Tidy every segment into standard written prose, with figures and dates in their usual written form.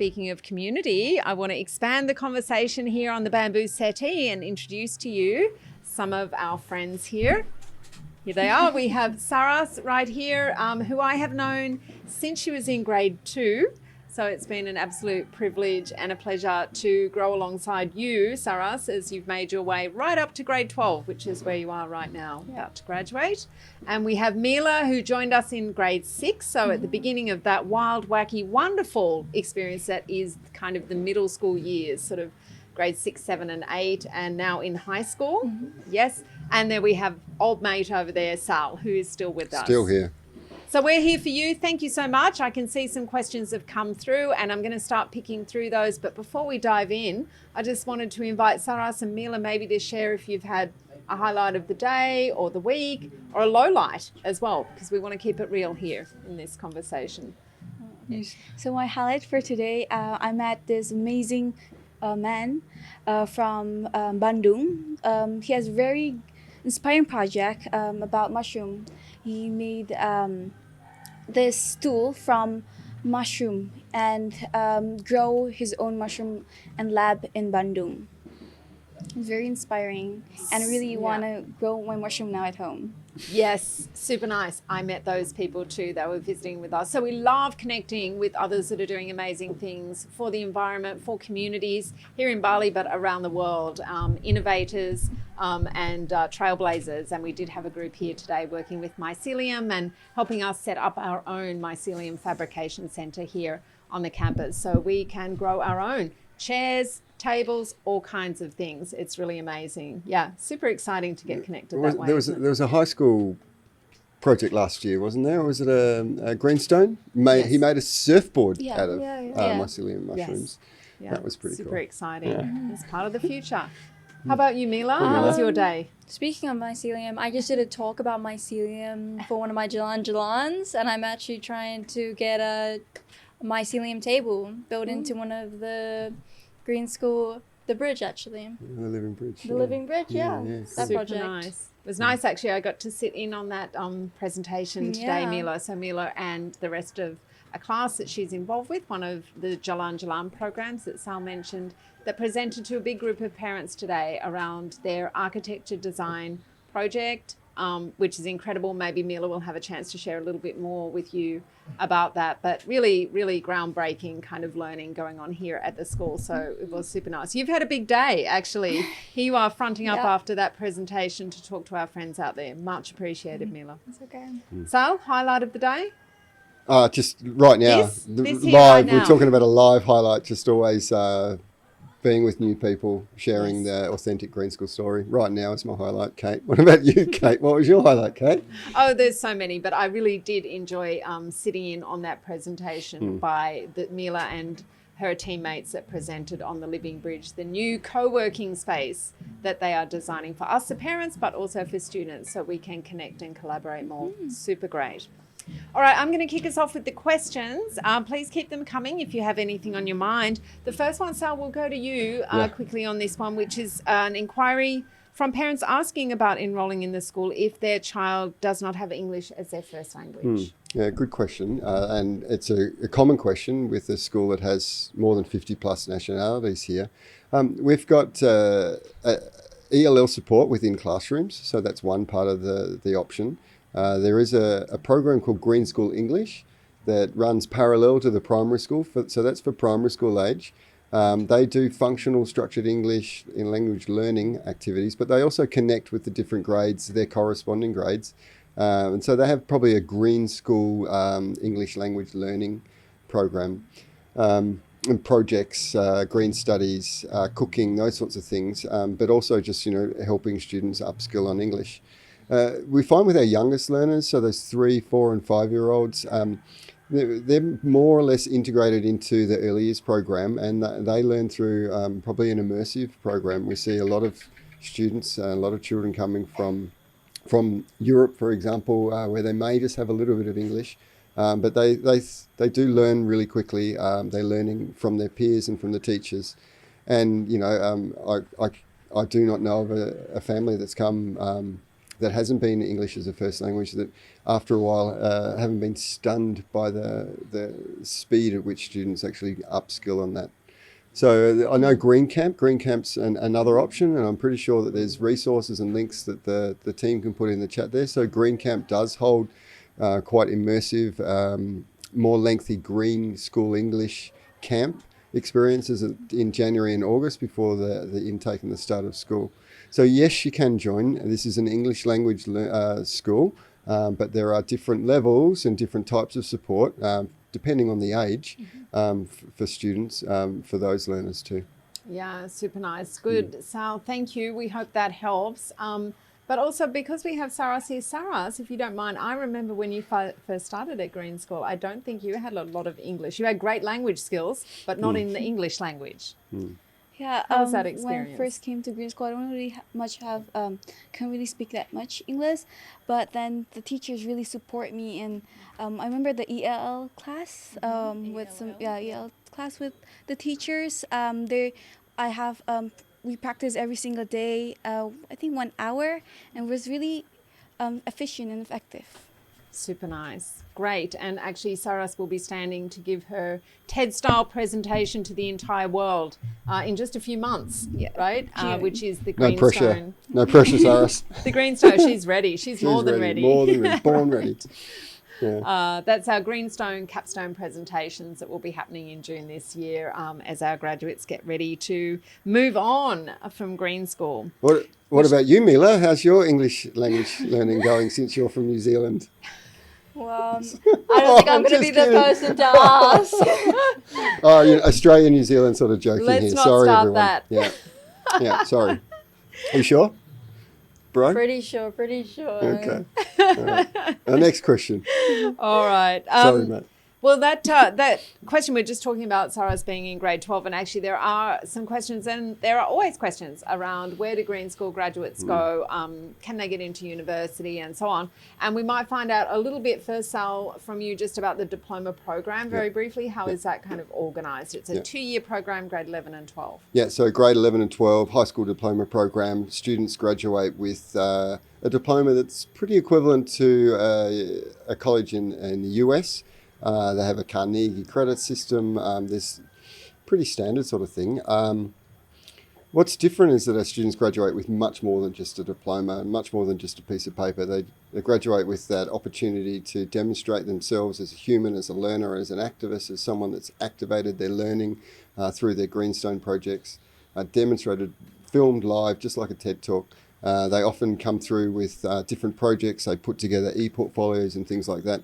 speaking of community, I want to expand the conversation here on the bamboo settee and introduce to you some of our friends here. Here they are. We have Saras right here, who I have known since she was in grade 2. So it's been an absolute privilege and a pleasure to grow alongside you, Saras, as you've made your way right up to grade 12, which is where you are right now, about to graduate. And we have Mila, who joined us in grade 6. So at the beginning of that wild, wacky, wonderful experience that is kind of the middle school years, sort of grade 6, 7 and 8, and now in high school. Yes. And then we have old mate over there, Sal, who is still with us. Still here. So we're here for you. Thank you so much. I can see some questions have come through and I'm going to start picking through those. But before we dive in, I just wanted to invite Saras and Mila maybe to share if you've had a highlight of the day or the week or a low light as well, because we want to keep it real here in this conversation. Yes. So my highlight for today, I met this amazing man from Bandung. He has a very inspiring project about mushroom. He made this tool from mushroom and grow his own mushroom and lab in Bandung. It's very inspiring and really want to grow my mushroom now at home. Yes, super nice. I met those people too. They were visiting with us. So we love connecting with others that are doing amazing things for the environment, for communities here in Bali, but around the world, innovators and trailblazers. And we did have a group here today working with mycelium and helping us set up our own mycelium fabrication centre here on the campus so we can grow our own chairs, tables, all kinds of things. It's really amazing. Yeah, super exciting to get connected that way. There was a high school project last year, wasn't there? Or was it a Greenstone? Yes. He made a surfboard out of Yeah. mycelium mushrooms. Yeah. That was pretty super cool. exciting. Yeah. It's part of the future. How about you, Mila? How was your day? Speaking of mycelium, I just did a talk about mycelium for one of my Jalans, and I'm actually trying to get a mycelium table built into one of the green school, the bridge actually. The Living Bridge. The Living Bridge, that Super project. nice. It was nice actually. I got to sit in on that presentation today, Yeah. Mila. So Mila and the rest of a class that she's involved with, one of the Jalan programs that Sal mentioned, that presented to a big group of parents today around their architecture design project, which is incredible. Maybe Mila will have a chance to share a little bit more with you about that, but really, really groundbreaking kind of learning going on here at the school. So it was super nice. You've had a big day, actually. Here you are fronting up after that presentation to talk to our friends out there. Much appreciated, Mila. It's okay. Sal, highlight of the day? Just right now, This here live. right now. We're talking about a live highlight. Just always being with new people, sharing the authentic Green School story. Right now is my highlight, Kate. What about you, Kate? What was your highlight, Kate? Oh, there's so many, but I really did enjoy sitting in on that presentation by Mila and her teammates that presented on the Living Bridge, the new co-working space that they are designing for us, the parents, but also for students, so we can connect and collaborate more. Super great. All right, I'm going to kick us off with the questions. Please keep them coming if you have anything on your mind. The first one, Sal, we'll go to you quickly on this one, which is an inquiry from parents asking about enrolling in the school if their child does not have English as their first language. Yeah, good question. And it's a common question with a school that has more than 50 plus nationalities here. We've got ELL support within classrooms, so that's one part of the option. There is a program called Green School English that runs parallel to the primary school, so that's for primary school age. They do functional structured English in language learning activities, but they also connect with the different grades, their corresponding grades. And so they have probably a Green School English language learning program and projects, green studies, cooking, those sorts of things, but also just, helping students upskill on English. We find with our youngest learners, so those 3, 4 and 5-year-olds, they're more or less integrated into the early years program, and they learn through probably an immersive program. We see a lot of students, a lot of children coming from Europe, for example, where they may just have a little bit of English, but they do learn really quickly. They're learning from their peers and from the teachers. And, I do not know of a family that's come that hasn't been English as a first language, that after a while haven't been stunned by the speed at which students actually upskill on that. So I know Green Camp's another option, and I'm pretty sure that there's resources and links that the team can put in the chat there. So Green Camp does hold quite immersive, more lengthy Green School English camp experiences in January and August before the intake and the start of school. So yes, you can join. This is an English language school, but there are different levels and different types of support depending on the age for students, for those learners too. Yeah, super nice. Good. Sal, thank you. We hope that helps. But also because we have Saras here, Saras, if you don't mind, I remember when you first started at Green School, I don't think you had a lot of English. You had great language skills, but not in the English language. Yeah, How was that experience? when I first came to Green School, I don't really can't really speak that much English, but then the teachers really support me, and I remember the ELL class ELL class with the teachers. We practice every single day. I think 1 hour, and it was really efficient and effective. Super nice. Great. And actually, Saras will be standing to give her TED-style presentation to the entire world in just a few months, right? Which is the Greenstone. No pressure. No pressure, Saras. The Greenstone, she's ready. She's more than ready. More than ready. Born ready. Yeah. That's our Greenstone capstone presentations that will be happening in June this year as our graduates get ready to move on from Green School. What about you, Mila? How's your English language learning going since you're from New Zealand? Well, I don't think I'm going to be the person to ask. Australia, New Zealand sort of joking Let's here. not Sorry, start everyone. that. Yeah, sorry. Are you sure? Bro? Pretty sure. Okay. All right. Our next question. All right. Sorry, Matt. Well, that question, we're just talking about Saras being in grade 12, and actually there are some questions, and there are always questions around where do Green School graduates go, can they get into university, and so on. And we might find out a little bit first, Sal, from you just about the diploma program very briefly. How is that kind of organised? It's a 2-year program, grade 11 and 12. Yeah, so grade 11 and 12, high school diploma program, students graduate with a diploma that's pretty equivalent to a college in the US. They have a Carnegie credit system. There's pretty standard sort of thing. What's different is that our students graduate with much more than just a diploma, much more than just a piece of paper. They graduate with that opportunity to demonstrate themselves as a human, as a learner, as an activist, as someone that's activated their learning through their Greenstone projects, demonstrated, filmed live, just like a TED Talk. They often come through with different projects. They put together e-portfolios and things like that.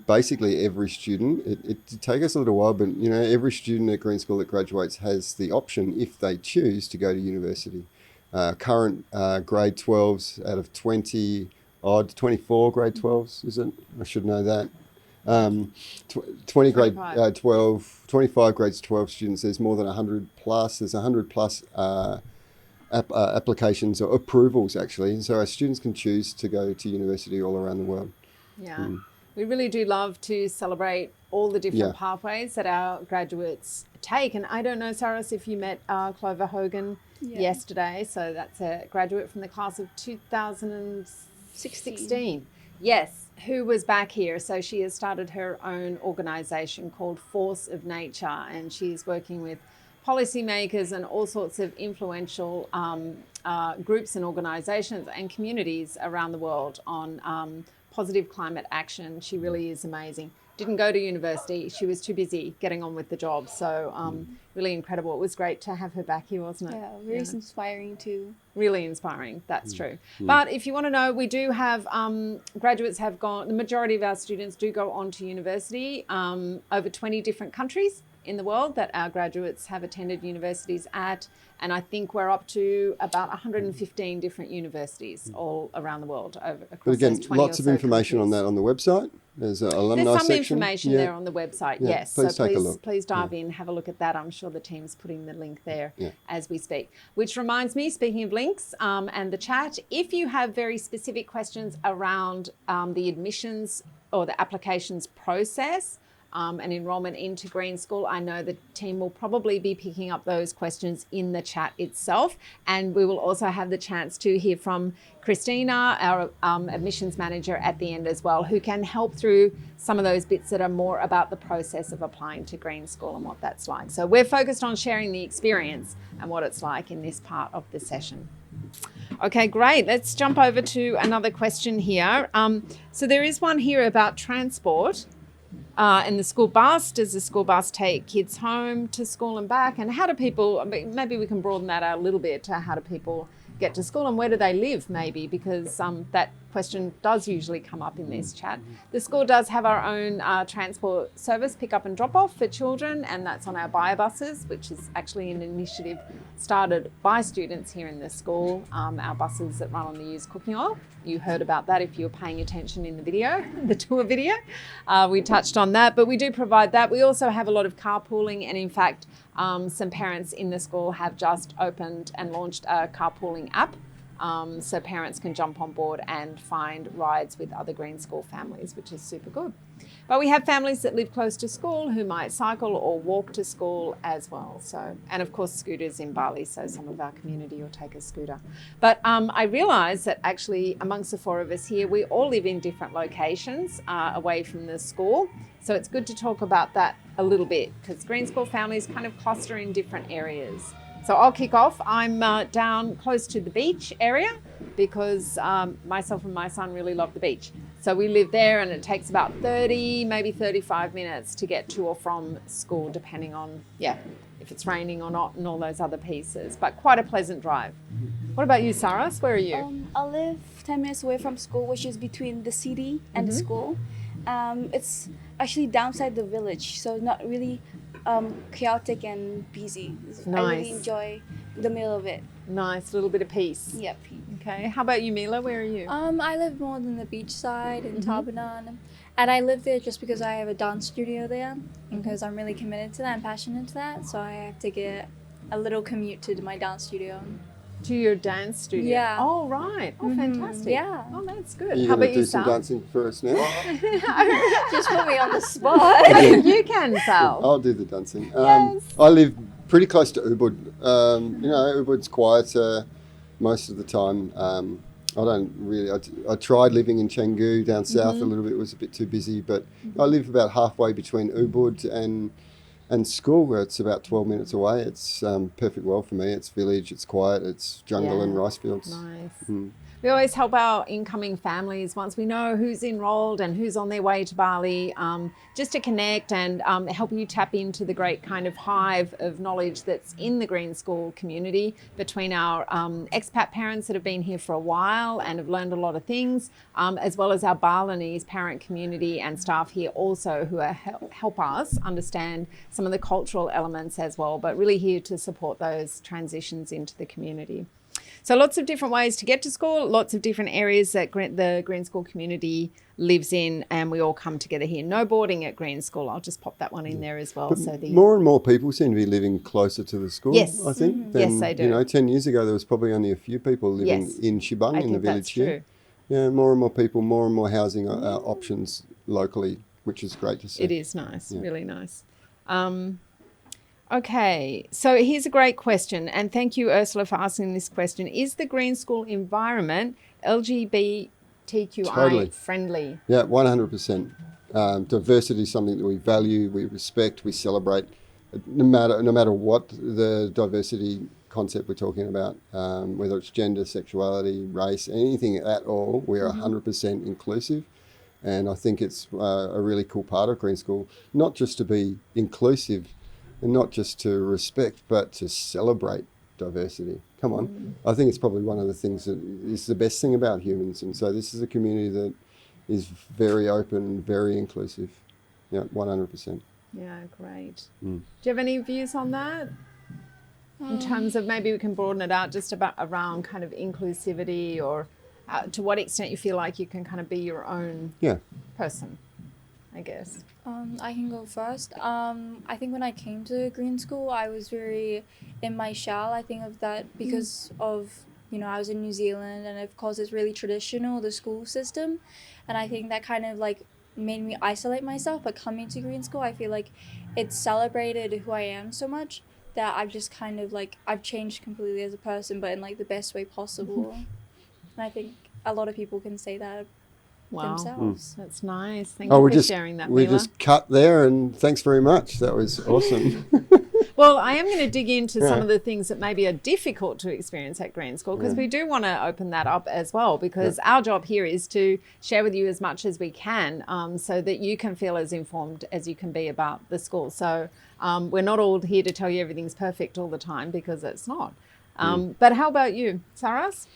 Basically every student, it take us a little while, but every student at Green School that graduates has the option, if they choose, to go to university. Current grade 12s out of 24 grade 12s, is it? I should know that. 25 grades 12 students, there's more than 100 plus. There's 100 plus applications or approvals, actually. And so our students can choose to go to university all around the world. Yeah. We really do love to celebrate all the different pathways that our graduates take. And I don't know, Saras, if you met Clover Hogan yesterday. So that's a graduate from the class of 2016. Yes, who was back here. So she has started her own organisation called Force of Nature, and she's working with policymakers and all sorts of influential groups and organisations and communities around the world on positive climate action. She really is amazing. Didn't go to university. She was too busy getting on with the job. So really incredible. It was great to have her back here, wasn't it? Yeah, very inspiring too. Really inspiring. That's true. But if you want to know, we do have graduates have gone, the majority of our students do go on to university, over 20 different countries in the world that our graduates have attended universities at. And I think we're up to about 115 different universities all around the world across But again, those 20 lots of information on that on the website. There's an alumni There's some section. information there on the website, yes. Please So take a look. please dive in, have a look at that. I'm sure the team's putting the link there as we speak. Which reminds me, speaking of links and the chat, if you have very specific questions around the admissions or the applications process, and enrolment into Green School, I know the team will probably be picking up those questions in the chat itself. And we will also have the chance to hear from Christina, our admissions manager, at the end as well, who can help through some of those bits that are more about the process of applying to Green School and what that's like. So we're focused on sharing the experience and what it's like in this part of the session. Okay, great. Let's jump over to another question here. So there is one here about transport and the school bus. Does the school bus take kids home to school and back? And how do people, maybe we can broaden that out a little bit to how do people get to school and where do they live maybe, because that question does usually come up in this chat. The school does have our own transport service, pick up and drop off for children, and that's on our bio buses, which is actually an initiative started by students here in the school. Our buses that run on the used cooking oil. You heard about that if you were paying attention in the video, the tour video. We touched on that, but we do provide that. We also have a lot of carpooling, and in fact, some parents in the school have just opened and launched a carpooling app. So parents can jump on board and find rides with other Green School families, which is super good. But we have families that live close to school who might cycle or walk to school as well. So, and of course scooters in Bali, so some of our community will take a scooter. But I realise that actually amongst the four of us here, we all live in different locations away from the school. So it's good to talk about that a little bit, because Green School families kind of cluster in different areas. So I'll kick off. I'm down close to the beach area because myself and my son really love the beach. So we live there, and it takes about 30, maybe 35 minutes to get to or from school, depending on, if it's raining or not and all those other pieces, but quite a pleasant drive. What about you, Saras? Where are you? I live 10 minutes away from school, which is between the city and the school. It's actually downside the village, so not really chaotic and busy. Nice. I really enjoy the middle of it. Nice, little bit of peace. Yep. Okay, how about you, Mila? Where are you? I live more than the beach side in Tabanan, and I live there just because I have a dance studio there, because I'm really committed to that and passionate to that, so I have to get a little commute to my dance studio. To your dance studio? Yeah. Oh, right. Oh, fantastic. Yeah. Oh, that's good. You're How going about to you, do some Sal? dancing for us now? Just put me on the spot. You can, Sal. I'll do the dancing. Yes. I live pretty close to Ubud. Ubud's quieter most of the time. I don't really. I tried living in Canggu down south a little bit. It was a bit too busy, but I live about halfway between Ubud and school, where it's about 12 minutes away. It's perfect world for me. It's village, it's quiet, it's jungle and rice fields. Nice. We always help our incoming families once we know who's enrolled and who's on their way to Bali, just to connect and help you tap into the great kind of hive of knowledge that's in the Green School community between our expat parents that have been here for a while and have learned a lot of things, as well as our Balinese parent community and staff here also who are help us understand some of the cultural elements as well, but really here to support those transitions into the community. So lots of different ways to get to school, lots of different areas that the Green School community lives in, and we all come together here. No boarding at Green School. I'll just pop that one in there as well. But so more and more people seem to be living closer to the school, Yes. I think. Yes, they do. 10 years ago, there was probably only a few people living in Shibang, in the think village that's here. true. Yeah, more and more people, more and more housing options locally, which is great to see. It is nice, really nice. Okay, so here's a great question, and thank you, Ursula, for asking this question. Is the Green School environment LGBTQI friendly? Yeah, 100%. Diversity is something that we value, we respect, we celebrate, no matter what the diversity concept we're talking about, whether it's gender, sexuality, race, anything at all, we're 100% inclusive. And I think it's a really cool part of Green School, not just to be inclusive and not just to respect, but to celebrate diversity. Come on. I think it's probably one of the things that is the best thing about humans. And so this is a community that is very open and very inclusive. Yeah, 100%. Yeah, great. Do you have any views on that? In terms of, maybe we can broaden it out just about around kind of inclusivity, or to what extent you feel like you can kind of be your own person, I guess. I can go first. I think when I came to Green School, I was very in my shell. I think of that because of, I was in New Zealand, and of course it's really traditional, the school system. And I think that kind of like made me isolate myself. But coming to green school, I feel like it celebrated who I am so much that I've just kind of like I've changed completely as a person, but in like the best way possible. And I think a lot of people can say that Wow. themselves. That's nice. Thank Oh, you we for just sharing that, we Mila. just cut there, and thanks very much. That was awesome. Well, I am going to dig into some Yeah. of the things that maybe are difficult to experience at green school, because we do want to open that up as well, because our job here is to share with you as much as we can, so that you can feel as informed as you can be about the school. So we're not all here to tell you everything's perfect all the time, because it's not. But how about you, Saras?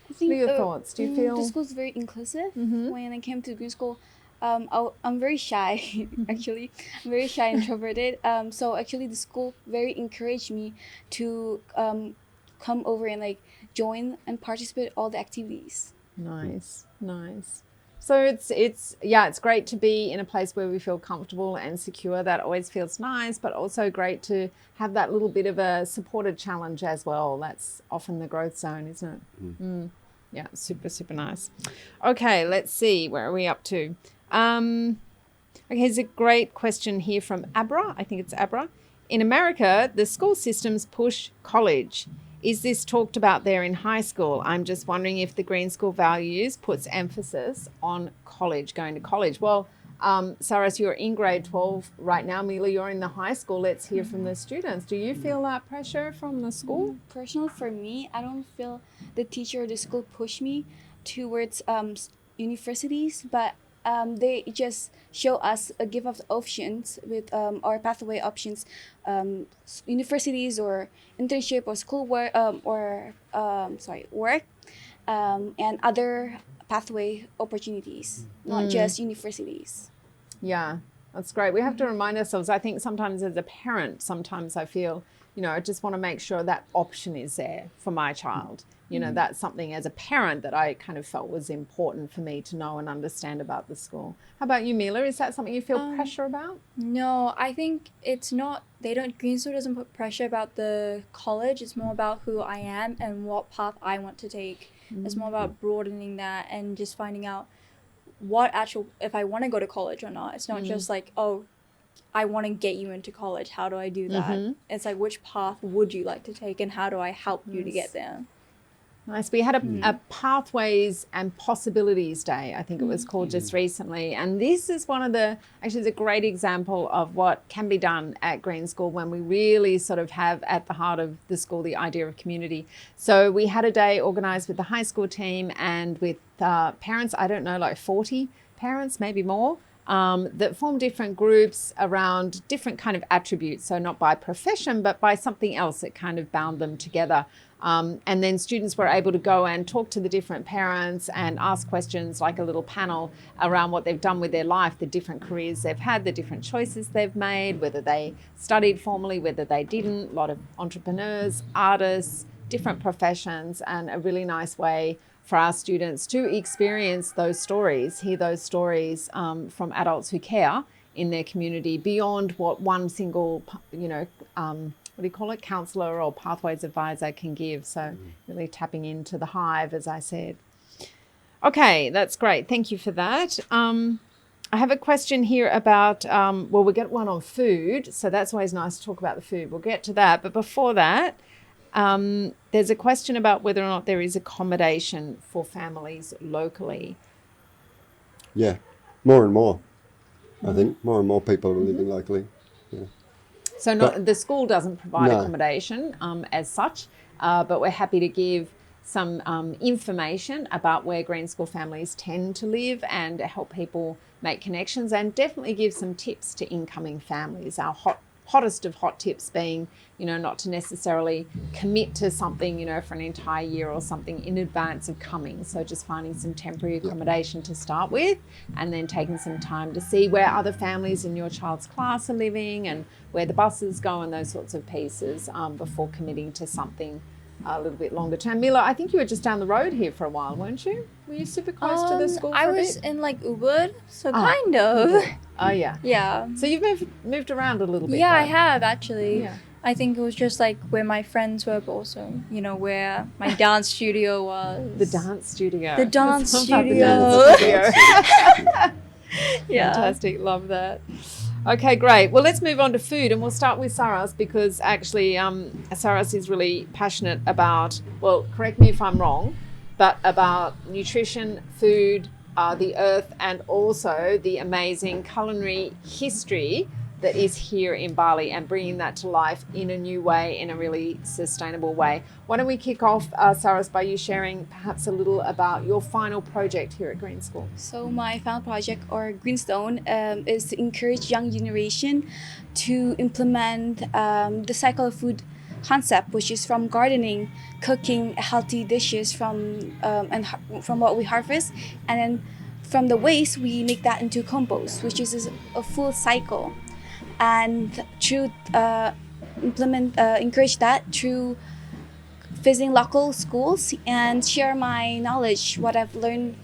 What are your thoughts? Do you feel the school's very inclusive? When I came to green school, I'm very shy. Actually, I'm very shy and introverted. So actually, the school very encouraged me to come over and like join and participate in all the activities. Nice, nice. So it's great to be in a place where we feel comfortable and secure. That always feels nice, but also great to have that little bit of a supported challenge as well. That's often the growth zone, isn't it? Yeah, super, super nice. Okay, let's see. Where are we up to? Okay, here's a great question here from Abra. I think it's Abra. In America, the school systems push college. Is this talked about there in high school? I'm just wondering if the green school values puts emphasis on college, going to college. Well, Saras, you're in grade 12 right now. Mila, you're in the high school. Let's hear from the students. Do you feel that pressure from the school? Personal for me, I don't feel the teacher or the school push me towards universities, but they just show us give us options with our pathway options, universities or internship or school work work, and other pathway opportunities, not just universities. Yeah, that's great. We have to remind ourselves, I think sometimes as a parent, sometimes I feel, I just want to make sure that option is there for my child. That's something as a parent that I kind of felt was important for me to know and understand about the school. How about you, Mila? Is that something you feel pressure about? No, I think it's not. Green school doesn't put pressure about the college. It's more about who I am and what path I want to take. It's more about broadening that and just finding out if I want to go to college or not. It's not just like, oh, I want to get you into college. How do I do that? It's like, which path would you like to take and how do I help you to get there? Nice. We had a Pathways and Possibilities Day, I think it was called, just recently. And this is actually it's a great example of what can be done at Green School when we really sort of have at the heart of the school the idea of community. So we had a day organised with the high school team and with parents, I don't know, like 40 parents, maybe more, that formed different groups around different kind of attributes. So not by profession, but by something else that kind of bound them together. And then students were able to go and talk to the different parents and ask questions, like a little panel around what they've done with their life, the different careers they've had, the different choices they've made, whether they studied formally, whether they didn't, a lot of entrepreneurs, artists, different professions, and a really nice way for our students to experience those stories, hear those stories from adults who care in their community beyond what one single, what do you call it, counsellor or pathways advisor can give. So really tapping into the hive, as I said. Okay, that's great. Thank you for that. I have a question here about, we'll get one on food. So that's always nice to talk about the food. We'll get to that. But before that, there's a question about whether or not there is accommodation for families locally. Yeah, more and more. I think more and more people are living locally. Yeah. So the school doesn't provide accommodation as such, but we're happy to give some information about where green school families tend to live and help people make connections, and definitely give some tips to incoming families. Our hottest of hot tips being, not to necessarily commit to something, for an entire year or something in advance of coming. So just finding some temporary accommodation to start with, and then taking some time to see where other families in your child's class are living and where the buses go and those sorts of pieces before committing to something a little bit longer term. Mila, I think you were just down the road here for a while, weren't you? Were you super close to the school for I a was bit? in like Ubud, so kind of. Oh, yeah. Yeah. So you've moved around a little bit. Yeah, I though. have actually. Yeah. I think it was just like where my friends were, but also, where my dance studio was. The dance studio. The dance Let's talk about the studio. dance studio. Yeah. Fantastic. Love that. Okay, great. Well, let's move on to food, and we'll start with Saras because actually Saras is really passionate about, well, correct me if I'm wrong, but about nutrition, food, the earth, and also the amazing culinary history that is here in Bali and bringing that to life in a new way, in a really sustainable way. Why don't we kick off, Saras, by you sharing perhaps a little about your final project here at Green School? So my final project, or Greenstone, is to encourage young generation to implement the cycle of food concept, which is from gardening, cooking healthy dishes from what we harvest, and then from the waste we make that into compost, which is a full cycle. And through encourage that through visiting local schools and share my knowledge, what I've learned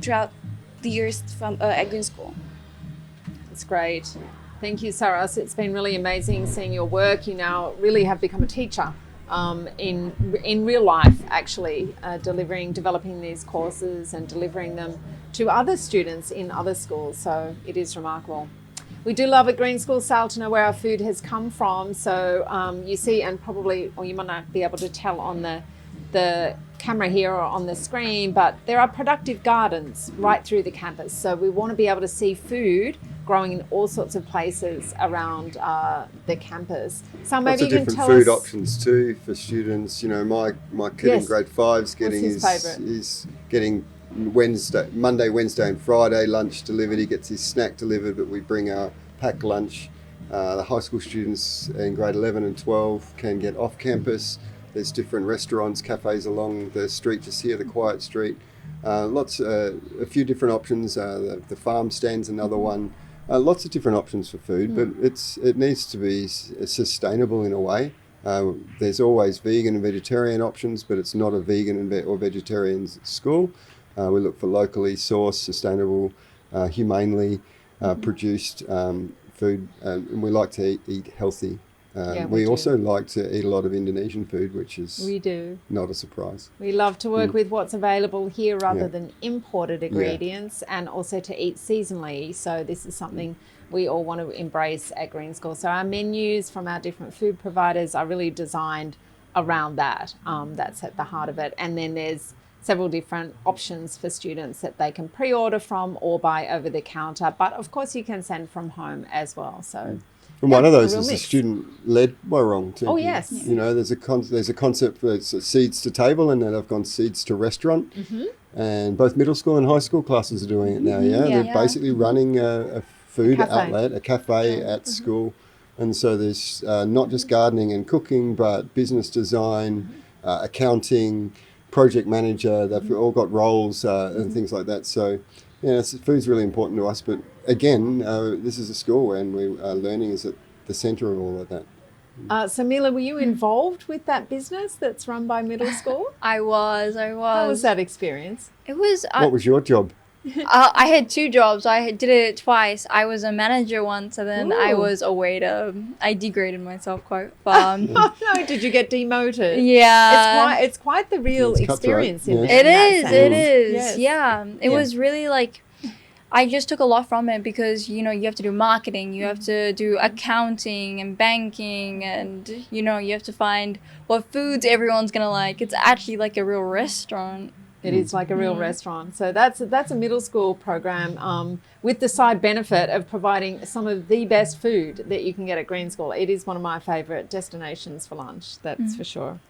throughout the years from at Green School. That's great. Thank you, Saras. It's been really amazing seeing your work. You now really have become a teacher in real life, actually, developing these courses and delivering them to other students in other schools. So it is remarkable. We do love at Green School Sale to know where our food has come from. So you see, and probably, or you might not be able to tell on the camera here or on the screen, but there are productive gardens right through the campus. So we want to be able to see food growing in all sorts of places around the campus. So maybe Lots of you can different tell food us options too for students. You know, my kid Yes. in grade 5 is getting his favourite? is getting Monday, Wednesday, and Friday lunch delivered. He gets his snack delivered, but we bring our packed lunch. The high school students in grade 11 and 12 can get off campus. There's different restaurants, cafes along the street just here, the quiet street. A few different options. The farm stand's another one. Lots of different options for food, but it needs to be sustainable in a way. There's always vegan and vegetarian options, but it's not a vegan or vegetarian school. We look for locally sourced, sustainable, humanely produced food, and we like to eat healthy. We do. also like to eat a lot of Indonesian food, which is we do. not a surprise. We love to work with what's available here rather Yeah. than imported ingredients, and also to eat seasonally. So this is something we all want to embrace at Green School. So our menus from our different food providers are really designed around that. That's at the heart of it. And then there's several different options for students that they can pre-order from or buy over the counter. But of course you can send from home as well. So And one of those a real is a mix. student-led wrong too. Oh, yes. You know, there's a concept for seeds to table, and then I've gone seeds to restaurant. And both middle school and high school classes are doing it now. Yeah, Yeah. they're basically running a food cafe. outlet, a cafe at school. And so there's not just gardening and cooking, but business design, accounting, project manager. They've all got roles and things like that. So yeah, food's really important to us. But again, this is a school, and learning is at the centre of all of that. So Mila, were you involved with that business that's run by middle school? I was. How was that experience? It was. What was your job? I had two jobs. I did it twice. I was a manager once, and then I Ooh. was a waiter. I degraded myself quite. But Oh no, did you get demoted? yeah, It's quite the real It's cutthroat, experience in yeah. there. it in that is. sense. It is. Yes. Yeah, it Yeah. was really like. I just took a lot from it because you have to do marketing, you have to do accounting and banking, and you have to find what foods everyone's gonna like. It's actually like a real restaurant. It is like a real restaurant. So that's a middle school program with the side benefit of providing some of the best food that you can get at Green School. It is one of my favourite destinations for lunch, that's for sure.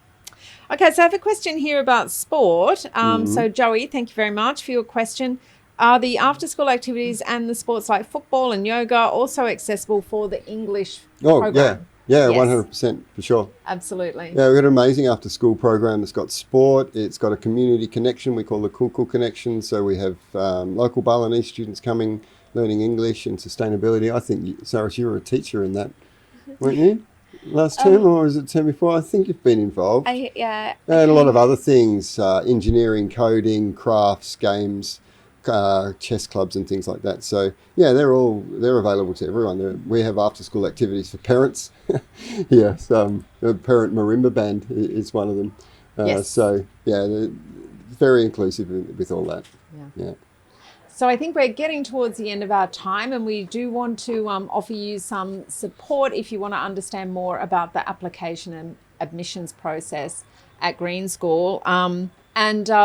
Okay, so I have a question here about sport. So Joey, thank you very much for your question. Are the after-school activities and the sports like football and yoga also accessible for the English program? Yeah, Yes. 100% for sure. Absolutely. Yeah, we've got an amazing after-school program. It's got sport. It's got a community connection we call the Cool Connection. So we have local Balinese students coming, learning English and sustainability. I think, Saras, you were a teacher in that, weren't you? Last term, or was it term before? I think you've been involved. Yeah. And a lot of other things, engineering, coding, crafts, games, chess clubs and things like that. So yeah, they're available to everyone. We have after school activities for parents. Yes, the parent marimba band is one of them. Yes. So yeah, they're very inclusive with all that. Yeah. Yeah. So I think we're getting towards the end of our time, and we do want to offer you some support if you want to understand more about the application and admissions process at Green School.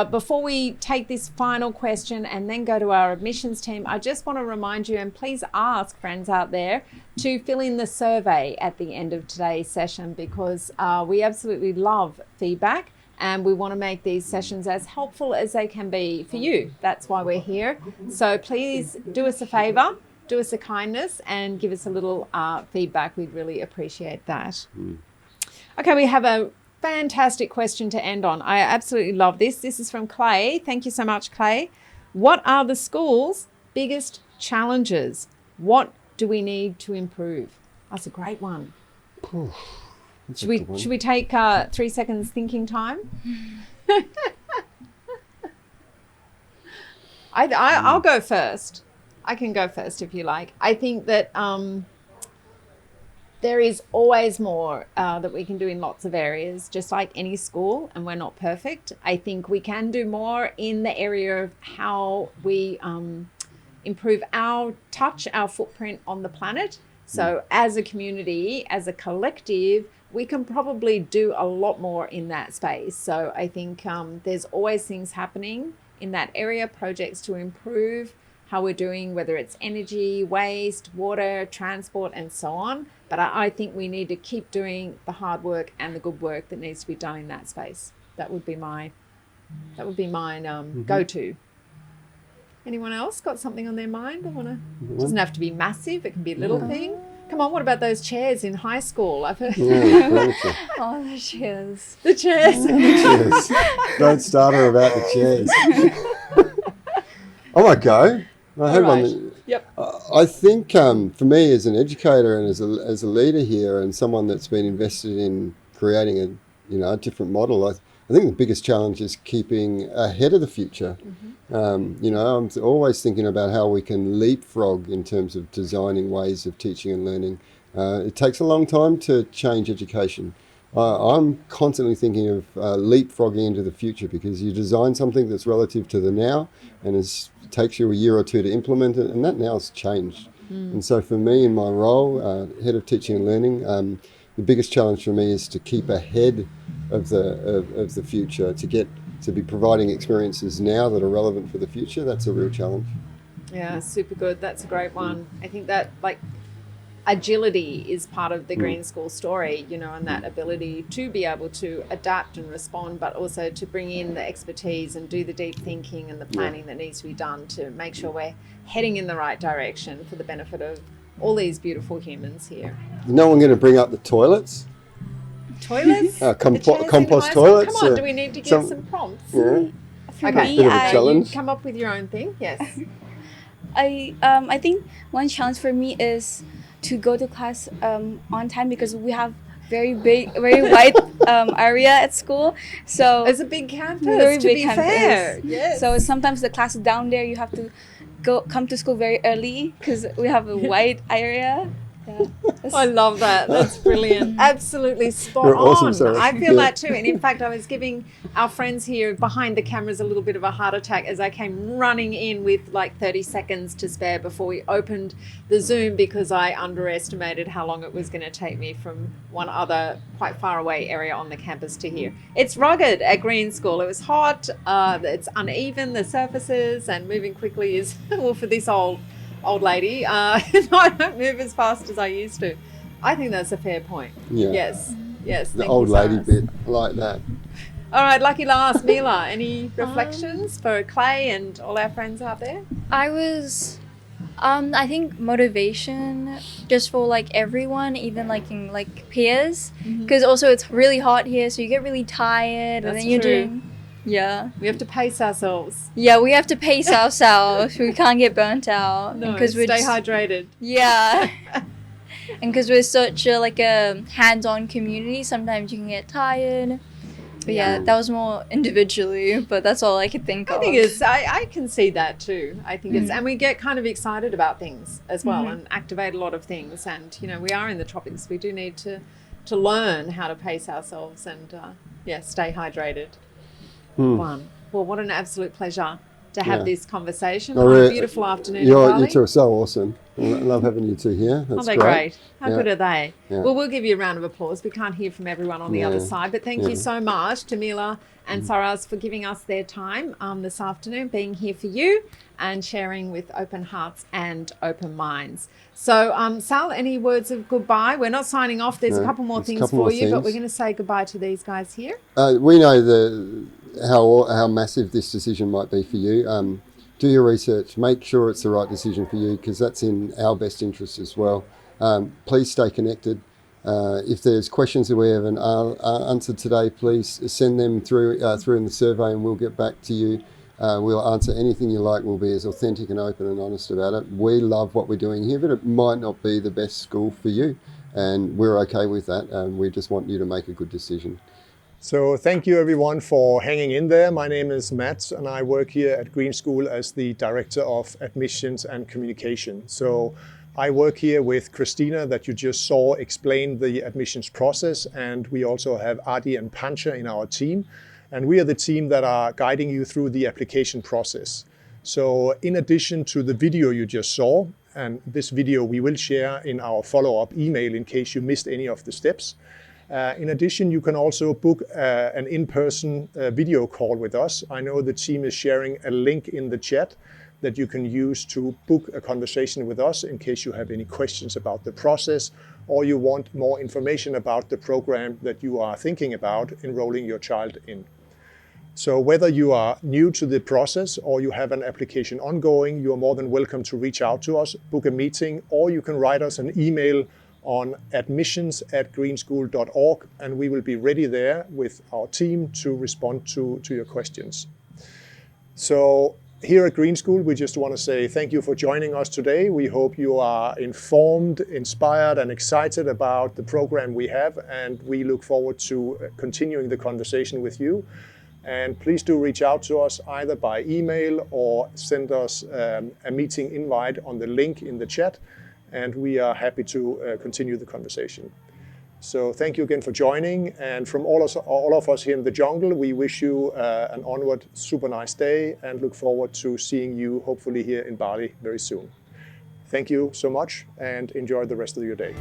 Before we take this final question and then go to our admissions team, I just want to remind you, and please ask friends out there to fill in the survey at the end of today's session, because we absolutely love feedback. And we want to make these sessions as helpful as they can be for you. That's why we're here. So please do us a favor, do us a kindness, and give us a little feedback. We'd really appreciate that. Okay, we have a fantastic question to end on. I absolutely love this. This is from Clay. Thank you so much, Clay. What are the school's biggest challenges? What do we need to improve? That's a great one. Should we take 3 seconds thinking time? I'll go first. I can go first if you like. I think that there is always more that we can do in lots of areas, just like any school, and we're not perfect. I think we can do more in the area of how we improve our touch, our footprint on the planet. So as a community, as a collective, we can probably do a lot more in that space. So I think there's always things happening in that area, projects to improve how we're doing, whether it's energy, waste, water, transport, and so on. But I think we need to keep doing the hard work and the good work that needs to be done in that space. That would be mine go-to. Anyone else got something on their mind? It doesn't have to be massive. It can be a little thing. Come on, what about those chairs in high school? I've heard. Oh, the chairs. The chairs. Cheers. Don't start her about the chairs. I might go. I have right. one. Yep. I think for me as an educator and as a leader here and someone that's been invested in creating a different model, I think the biggest challenge is keeping ahead of the future. I'm always thinking about how we can leapfrog in terms of designing ways of teaching and learning. It takes a long time to change education. I'm constantly thinking of leapfrogging into the future, because you design something that's relative to the now and it takes you a year or two to implement it, and that now's changed. And so for me in my role, head of teaching and learning, the biggest challenge for me is to keep ahead of the future, to be providing experiences now that are relevant for the future. That's a real challenge. Yeah, super good. That's a great one. I think that agility is part of the Green School story, and that ability to be able to adapt and respond, but also to bring in the expertise and do the deep thinking and the planning that needs to be done to make sure we're heading in the right direction for the benefit of all these beautiful humans here. No one going to bring up the toilets? Toilets? Compost toilets? Come on, do we need to give some prompts? Yeah. For Okay, me, Bit of a challenge. You come up with your own thing. Yes. I think one challenge for me is to go to class on time, because we have very wide area at school. So It's a big campus, very to big be campus. fair. Yes. So sometimes the class is down there. You have to come to school very early because we have a wide area. Yeah. I love that. That's brilliant. Absolutely spot You're awesome, on. Sarah. I feel Yeah. that too. And in fact, I was giving our friends here behind the cameras a little bit of a heart attack as I came running in with like 30 seconds to spare before we opened the Zoom, because I underestimated how long it was going to take me from one other quite far away area on the campus to here. It's rugged at Green School. It was hot. It's uneven, the surfaces, and moving quickly is, well, for this old lady, I don't move as fast as I used to. I think that's a fair point. Yeah. Yes. The Thank old you, lady Cyrus. bit, I like that. All right, lucky last, Mila. Any reflections for Clay and all our friends out there? I think motivation just for like everyone, even like in like peers, because also it's really hot here, so you get really tired, That's and then you're true. doing. Yeah. We have to pace ourselves. Yeah, we have to pace ourselves. We can't get burnt out. No, we're stay hydrated. Yeah. And because we're such a hands-on community, sometimes you can get tired. But yeah, that was more individually, but that's all I could think of. I think it's, I can see that too. I think it's, and we get kind of excited about things as well and activate a lot of things. And, we are in the tropics. We do need to learn how to pace ourselves and, stay hydrated. Fun. Well, what an absolute pleasure to have Yeah. this conversation Oh, on a really? beautiful afternoon in You Bali. two are so awesome. I love having you two here. Oh, That's they're great. great. How Yeah. good are they? Yeah. Well, we'll give you a round of applause. We can't hear from everyone on the other Yeah. side, but thank you so much, Tamila and Saras, for giving us their time this afternoon, being here for you and sharing with open hearts and open minds. So, Sal, any words of goodbye? We're not signing off. There's a No, couple more there's a things couple for more you, but we're things. going to say goodbye to these guys here. We know how massive this decision might be for you. Do your research. Make sure it's the right decision for you, because that's in our best interest as well. Please stay connected. If there's questions that we haven't answered today, please send them through in the survey, and we'll get back to you. We'll answer anything you like. We'll be as authentic and open and honest about it. We love what we're doing here, but it might not be the best school for you, and we're okay with that. We just want you to make a good decision. So thank you everyone for hanging in there. My name is Matt and I work here at Green School as the Director of Admissions and Communication. So I work here with Christina that you just saw explain the admissions process, and we also have Adi and Pancha in our team. And we are the team that are guiding you through the application process. So in addition to the video you just saw, and this video we will share in our follow-up email in case you missed any of the steps. In addition, you can also book an in-person video call with us. I know the team is sharing a link in the chat that you can use to book a conversation with us in case you have any questions about the process or you want more information about the program that you are thinking about enrolling your child in. So whether you are new to the process or you have an application ongoing, you are more than welcome to reach out to us, book a meeting, or you can write us an email on admissions@greenschool.org, and we will be ready there with our team to respond to your questions. So here at Green School, we just want to say thank you for joining us today. We hope you are informed, inspired, and excited about the program we have, and we look forward to continuing the conversation with you. And please do reach out to us either by email or send us a meeting invite on the link in the chat, and we are happy to continue the conversation. So thank you again for joining, and from all of us here in the jungle, we wish you an onward super nice day and look forward to seeing you hopefully here in Bali very soon. Thank you so much and enjoy the rest of your day.